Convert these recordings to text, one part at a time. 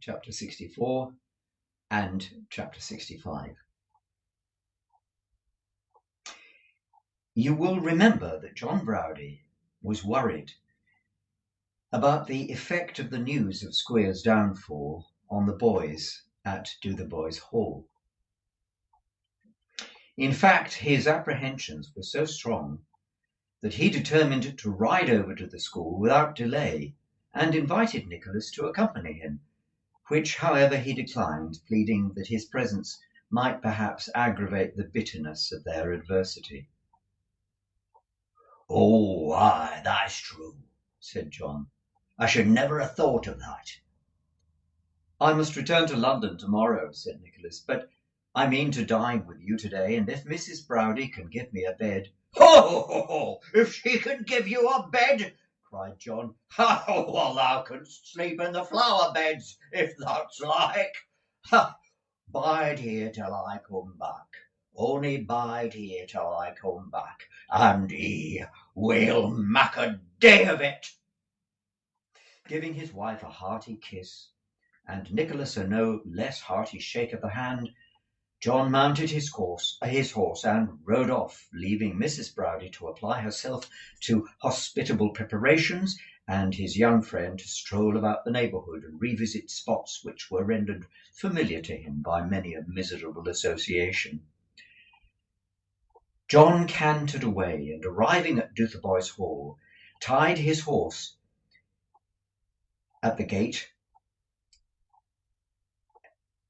chapter 64 and chapter 65. You will remember that John Browdie was worried about the effect of the news of Squeer's downfall on the boys at Dotheboys Hall. In fact, his apprehensions were so strong that he determined to ride over to the school without delay and invited Nicholas to accompany him, which, however, he declined, pleading that his presence might perhaps aggravate the bitterness of their adversity. "Oh, aye, that's true," said John. "I should never have thought of that." "I must return to London tomorrow," said Nicholas, "but I mean to dine with you today, and if Mrs. Browdie can give me a bed—" "Ho! If she can give you a bed," cried John, "well, thou canst sleep in the flower beds, if that's like. Bide here till I come back. Only bide here till I come back, and we'll make a day of it." Giving his wife a hearty kiss, and Nicholas a no less hearty shake of the hand, John mounted his horse and rode off, leaving Mrs. Browdie to apply herself to hospitable preparations, and his young friend to stroll about the neighbourhood and revisit spots which were rendered familiar to him by many a miserable association. John cantered away, and arriving at Dotheboys Hall, tied his horse at the gate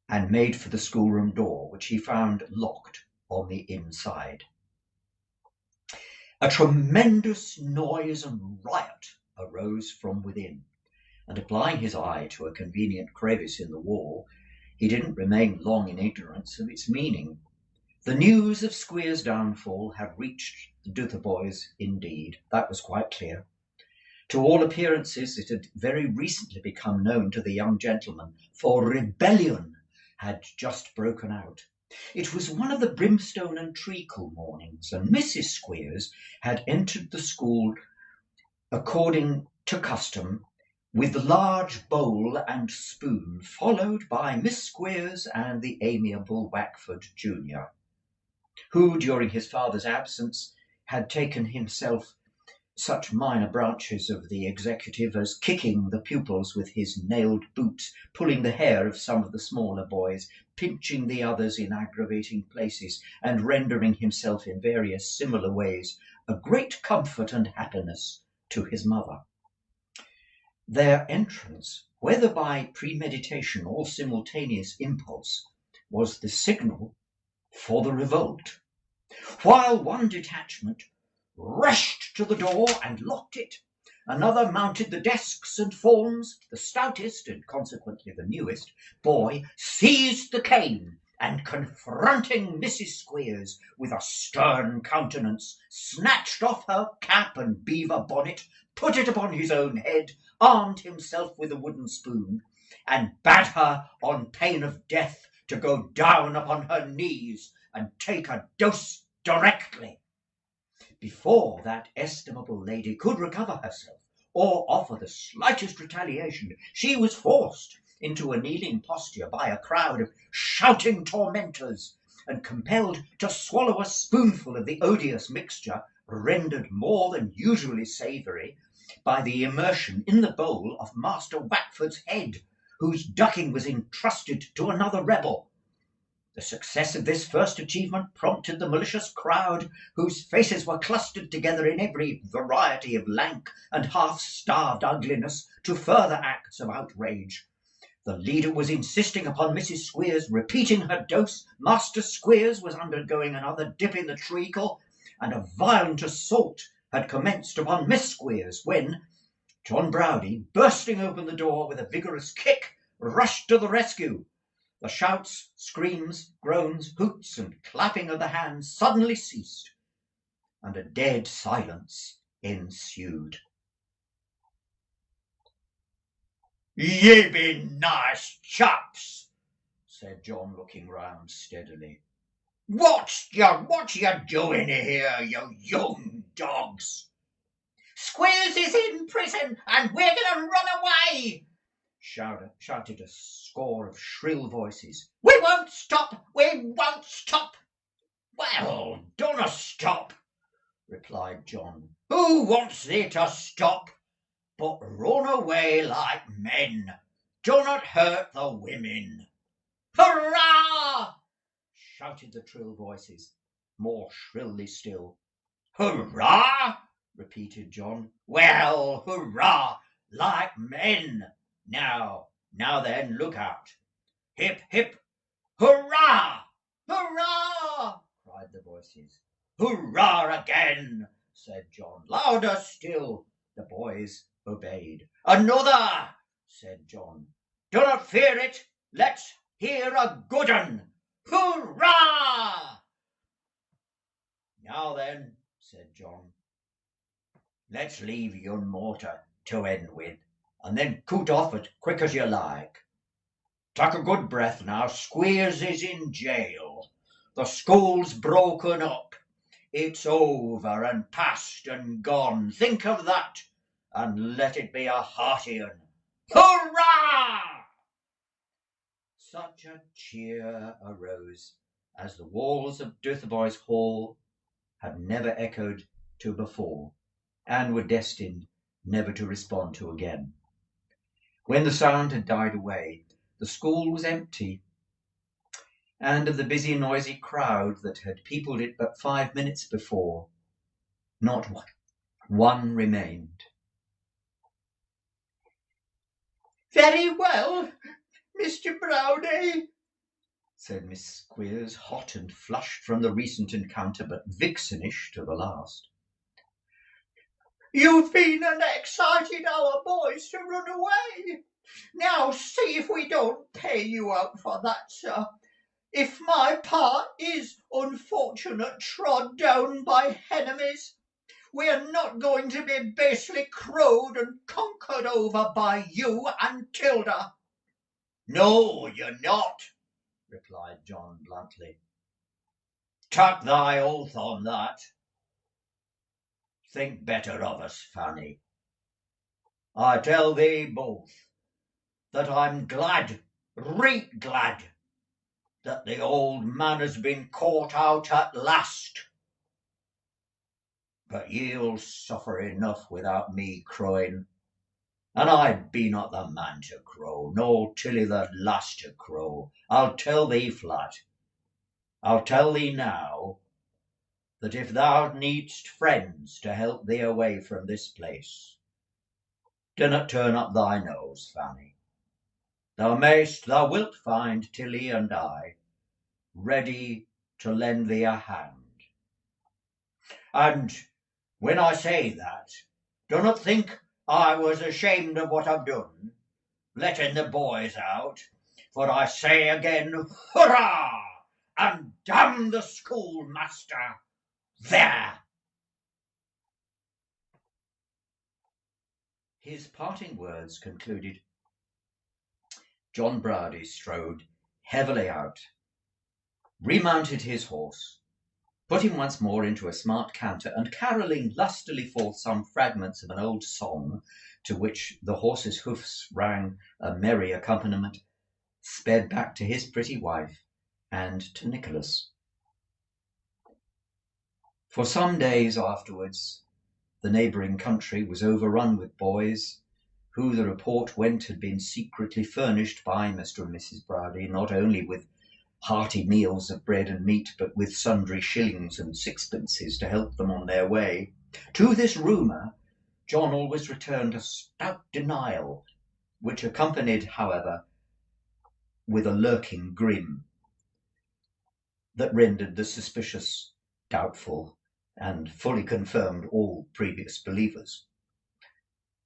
and made for the schoolroom door, which he found locked on the inside. A tremendous noise and riot arose from within, and applying his eye to a convenient crevice in the wall, he didn't remain long in ignorance of its meaning. The news of Squeer's downfall had reached the Dotheboys indeed, that was quite clear. To all appearances it had very recently become known to the young gentleman, for rebellion had just broken out. It was one of the brimstone and treacle mornings, and Mrs. Squeers had entered the school according to custom with the large bowl and spoon, followed by Miss Squeers and the amiable Wackford junior, who, during his father's absence, had taken himself such minor branches of the executive as kicking the pupils with his nailed boots, pulling the hair of some of the smaller boys, pinching the others in aggravating places, and rendering himself in various similar ways a great comfort and happiness to his mother. Their entrance, whether by premeditation or simultaneous impulse, was the signal for the revolt. While one detachment rushed to the door and locked it, another mounted the desks and forms, the stoutest, and consequently the newest, boy seized the cane, and confronting Mrs. Squeers with a stern countenance, snatched off her cap and beaver bonnet, put it upon his own head, armed himself with a wooden spoon, and bade her, on pain of death, to go down upon her knees and take a dose directly. Before that estimable lady could recover herself or offer the slightest retaliation, she was forced into a kneeling posture by a crowd of shouting tormentors, and compelled to swallow a spoonful of the odious mixture, rendered more than usually savoury by the immersion in the bowl of Master Wackford's head, whose ducking was entrusted to another rebel. The success of this first achievement prompted the malicious crowd, whose faces were clustered together in every variety of lank and half-starved ugliness, to further acts of outrage. The leader was insisting upon Mrs. Squeers repeating her dose, Master Squeers was undergoing another dip in the treacle, and a violent assault had commenced upon Miss Squeers, when John Browdie, bursting open the door with a vigorous kick, rushed to the rescue. The shouts, screams, groans, hoots, and clapping of the hands suddenly ceased, and a dead silence ensued. "Ye be nice chaps," said John, looking round steadily. What you doing here, you young dogs?" "Squeers is in prison, and we're going to run away," shouted a score of shrill voices. "We won't stop! We won't stop!" "Well, dunna stop," replied John. "Who wants thee to stop? But run away like men. Do not hurt the women." "Hurrah!" shouted the shrill voices, more shrilly still. "Hurrah!" repeated John. "Well, hurrah, like men. Now then, look out. Hip, hip, hurrah!" "Hurrah!" cried the voices. "Hurrah again!" said John. "Louder still." The boys obeyed. "Another!" said John. "Do not fear it. Let's hear a good un. Hurrah!" "Now then," said John, "let's leave yon mortar to end with, and then coot off as quick as you like. Take a good breath now. Squeers is in jail. The school's broken up. It's over and past and gone. Think of that, and let it be a hearty un. Hurrah!" Such a cheer arose as the walls of Dotheboys Hall had never echoed to before, and were destined never to respond to again. When the sound had died away, the school was empty, and of the busy, noisy crowd that had peopled it but 5 minutes before, not one remained. "Very well, Mr. Brownie," said Miss Squeers, hot and flushed from the recent encounter, but vixenish to the last. "You've been and excited our boys to run away. Now see if we don't pay you out for that, sir. If my part is unfortunate trod down by enemies, we're not going to be basely crowed and conquered over by you and Tilda." "No, you're not," replied John bluntly. "Take thy oath on that. Think better of us, Fanny. I tell thee both that I'm glad, right glad, that the old man has been caught out at last. But ye'll suffer enough without me crowing, and I be not the man to crow, nor Tilly the last to crow. I'll tell thee flat. I'll tell thee now that if thou needst friends to help thee away from this place, do not turn up thy nose, Fanny. Thou wilt find Tilly and I ready to lend thee a hand. And when I say that, do not think I was ashamed of what I've done, letting the boys out, for I say again, hurrah, and damn the schoolmaster. There!" His parting words concluded, John Browdie strode heavily out, remounted his horse, put him once more into a smart canter, and carolling lustily forth some fragments of an old song, to which the horse's hoofs rang a merry accompaniment, sped back to his pretty wife and to Nicholas. For some days afterwards, the neighbouring country was overrun with boys, who, the report went, had been secretly furnished by Mr. and Mrs. Browdie, not only with hearty meals of bread and meat, but with sundry shillings and sixpences to help them on their way. To this rumour John always returned a stout denial, which accompanied, however, with a lurking grin that rendered the suspicious doubtful and fully confirmed all previous believers.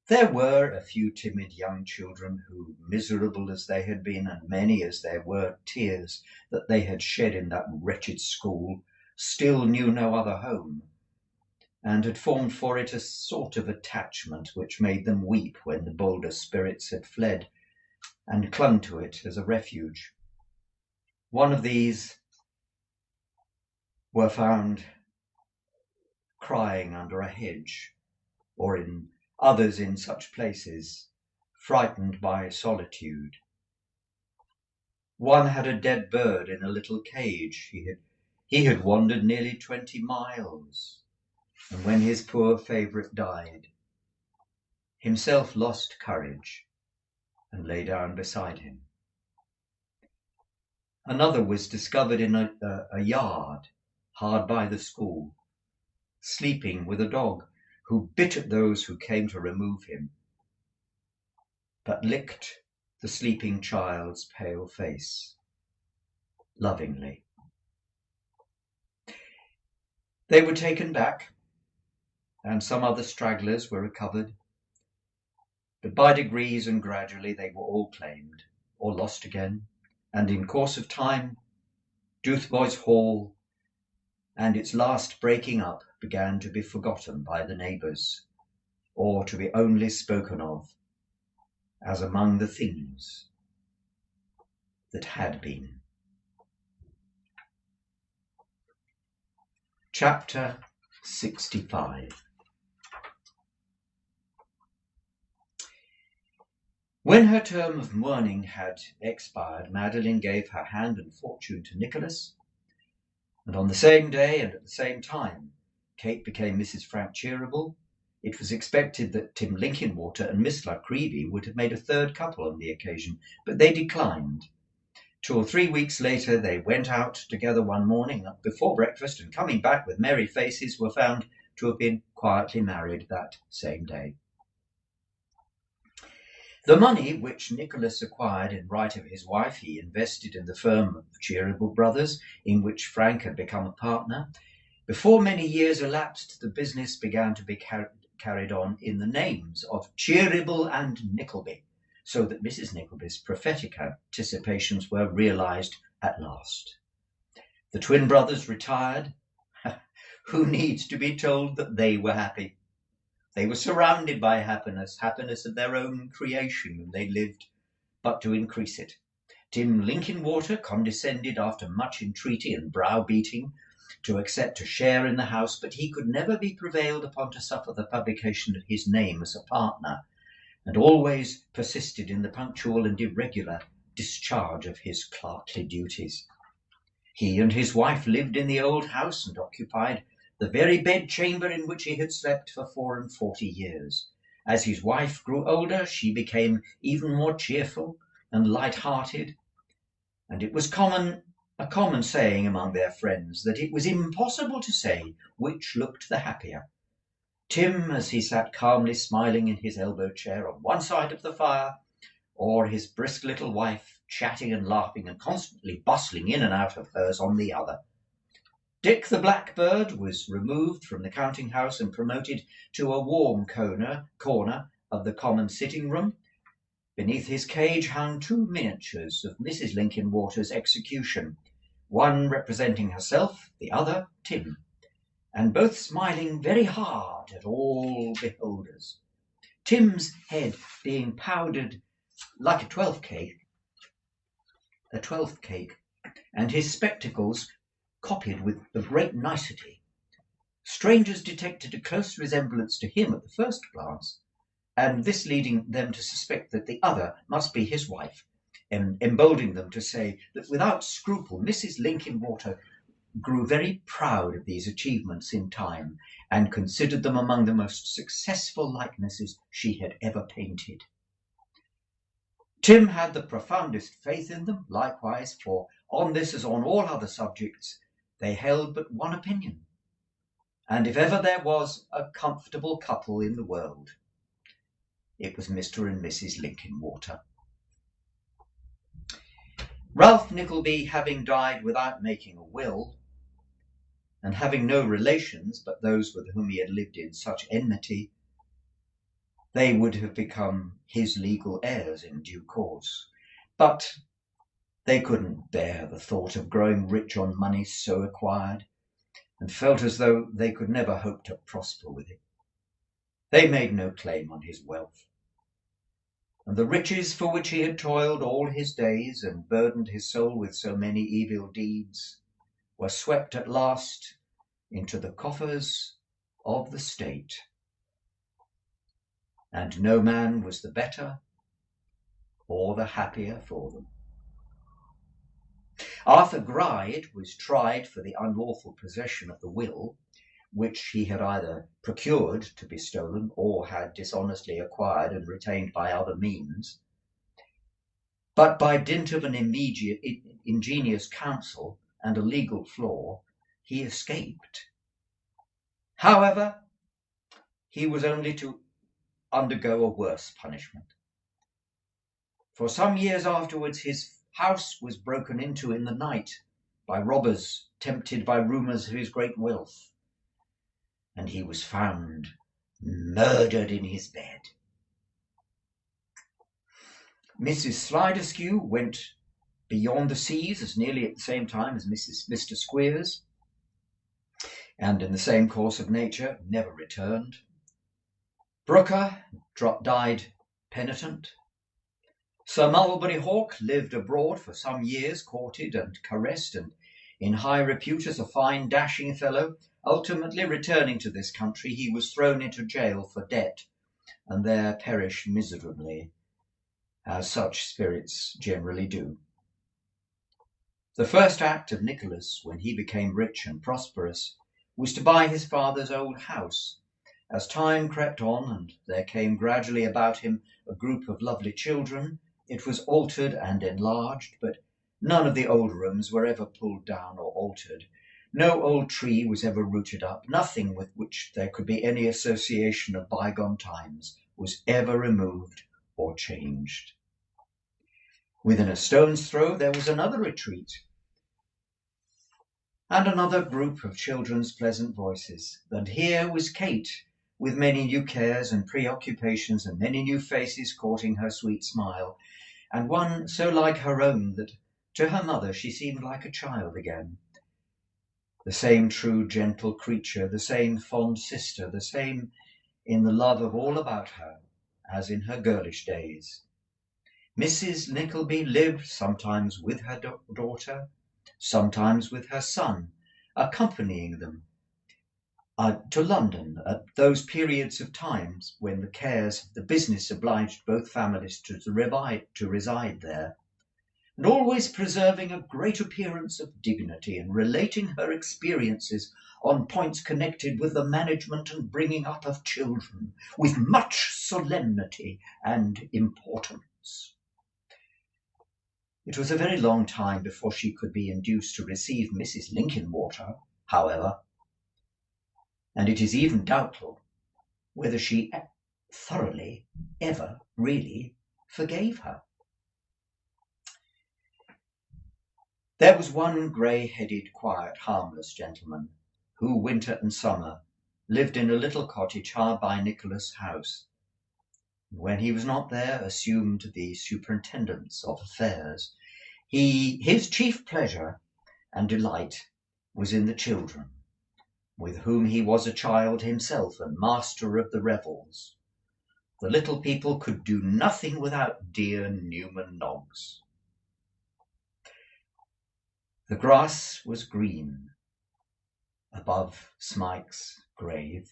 There were a few timid young children who, miserable as they had been, and many as there were tears that they had shed in that wretched school, still knew no other home, and had formed for it a sort of attachment which made them weep when the bolder spirits had fled, and clung to it as a refuge. One of these were found crying under a hedge, or in others in such places, frightened by solitude. One had a dead bird in a little cage. He had wandered nearly 20 miles, and when his poor favourite died, himself lost courage and lay down beside him. Another was discovered in a yard hard by the school, sleeping with a dog who bit at those who came to remove him, but licked the sleeping child's pale face lovingly. They were taken back, and some other stragglers were recovered, but by degrees and gradually they were all claimed or lost again, and in course of time Doothboys Hall and its last breaking up began to be forgotten by the neighbours, or to be only spoken of as among the things that had been. Chapter 65. When her term of mourning had expired, Madeline gave her hand and fortune to Nicholas, and on the same day and at the same time Kate became Mrs. Frank Cheeryble. It was expected that Tim Linkinwater and Miss La Creevy would have made a third couple on the occasion, but they declined. 2 or 3 weeks later they went out together one morning before breakfast, and coming back with merry faces were found to have been quietly married that same day. The money which Nicholas acquired in right of his wife he invested in the firm of Cheeryble Brothers, in which Frank had become a partner. Before many years elapsed, the business began to be carried on in the names of Cheeryble and Nickleby, so that Mrs. Nickleby's prophetic anticipations were realized at last. The twin brothers retired. Who needs to be told that they were happy? They were surrounded by happiness of their own creation, and they lived but to increase it. Tim Linkinwater condescended, after much entreaty and browbeating, to accept a share in the house, but he could never be prevailed upon to suffer the publication of his name as a partner, and always persisted in the punctual and irregular discharge of his clerkly duties. He and his wife lived in the old house and occupied the very bedchamber in which he had slept for 44 years. As his wife grew older, she became even more cheerful and light-hearted, and it was a common saying among their friends that it was impossible to say which looked the happier. Tim, as he sat calmly smiling in his elbow chair on one side of the fire, or his brisk little wife chatting and laughing and constantly bustling in and out of hers on the other. Dick the blackbird was removed from the counting-house and promoted to a warm corner of the common sitting-room. Beneath his cage hung 2 miniatures of Mrs. Linkinwater's execution, one representing herself, the other Tim, and both smiling very hard at all beholders. Tim's head being powdered like a 12th cake, and his spectacles copied with a great nicety. Strangers detected a close resemblance to him at the first glance, and this leading them to suspect that the other must be his wife, and emboldening them to say that without scruple Mrs. Linkinwater grew very proud of these achievements in time, and considered them among the most successful likenesses she had ever painted. Tim had the profoundest faith in them, likewise, for on this as on all other subjects they held but one opinion, and if ever there was a comfortable couple in the world, it was Mr. and Mrs. Linkinwater. Ralph Nickleby having died without making a will, and having no relations but those with whom he had lived in such enmity, they would have become his legal heirs in due course, but they couldn't bear the thought of growing rich on money so acquired, and felt as though they could never hope to prosper with it. They made no claim on his wealth, and the riches for which he had toiled all his days and burdened his soul with so many evil deeds were swept at last into the coffers of the state, and no man was the better or the happier for them. Arthur Gride was tried for the unlawful possession of the will, which he had either procured to be stolen or had dishonestly acquired and retained by other means. But by dint of an ingenious counsel and a legal flaw, he escaped. However, he was only to undergo a worse punishment. For some years afterwards, his house was broken into in the night by robbers tempted by rumours of his great wealth, and he was found murdered in his bed. Mrs. Slideskew went beyond the seas as nearly at the same time as Mr. Squeers, and in the same course of nature never returned. Brooker died penitent. Sir Mulberry Hawk lived abroad for some years, courted and caressed, and in high repute as a fine dashing fellow. Ultimately returning to this country, he was thrown into jail for debt, and there perished miserably, as such spirits generally do. The first act of Nicholas, when he became rich and prosperous, was to buy his father's old house. As time crept on, and there came gradually about him a group of lovely children, it was altered and enlarged, but none of the old rooms were ever pulled down or altered. No old tree was ever rooted up. Nothing with which there could be any association of bygone times was ever removed or changed. Within a stone's throw there was another retreat, and another group of children's pleasant voices. And here was Kate, with many new cares and preoccupations and many new faces courting her sweet smile, and one so like her own that to her mother she seemed like a child again. The same true, gentle creature, the same fond sister, the same in the love of all about her as in her girlish days. Mrs. Nickleby lived sometimes with her daughter, sometimes with her son, accompanying them to London at those periods of times when the cares of the business obliged both families to reside there, and always preserving a great appearance of dignity and relating her experiences on points connected with the management and bringing up of children with much solemnity and importance. It was a very long time before she could be induced to receive Mrs. Linkinwater, however, and it is even doubtful whether she thoroughly ever really forgave her. There was one grey-headed, quiet, harmless gentleman who, winter and summer, lived in a little cottage hard by Nicholas' house, and when he was not there assumed the superintendence of affairs. His chief pleasure and delight was in the children, with whom he was a child himself and master of the revels. The little people could do nothing without dear Newman Noggs. The grass was green above Smike's grave,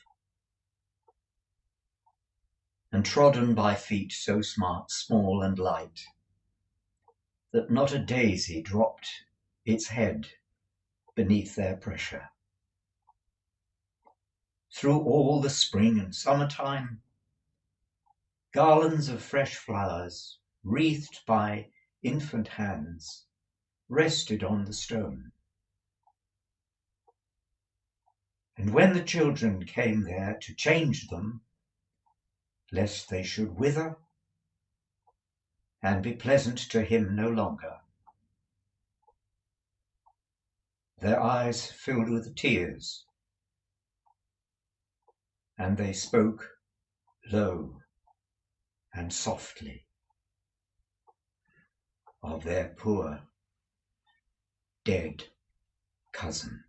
and trodden by feet so small and light that not a daisy dropped its head beneath their pressure. Through all the spring and summertime, garlands of fresh flowers, wreathed by infant hands, rested on the stone. And when the children came there to change them, lest they should wither and be pleasant to him no longer, their eyes filled with tears, and they spoke low and softly of their poor dead cousin.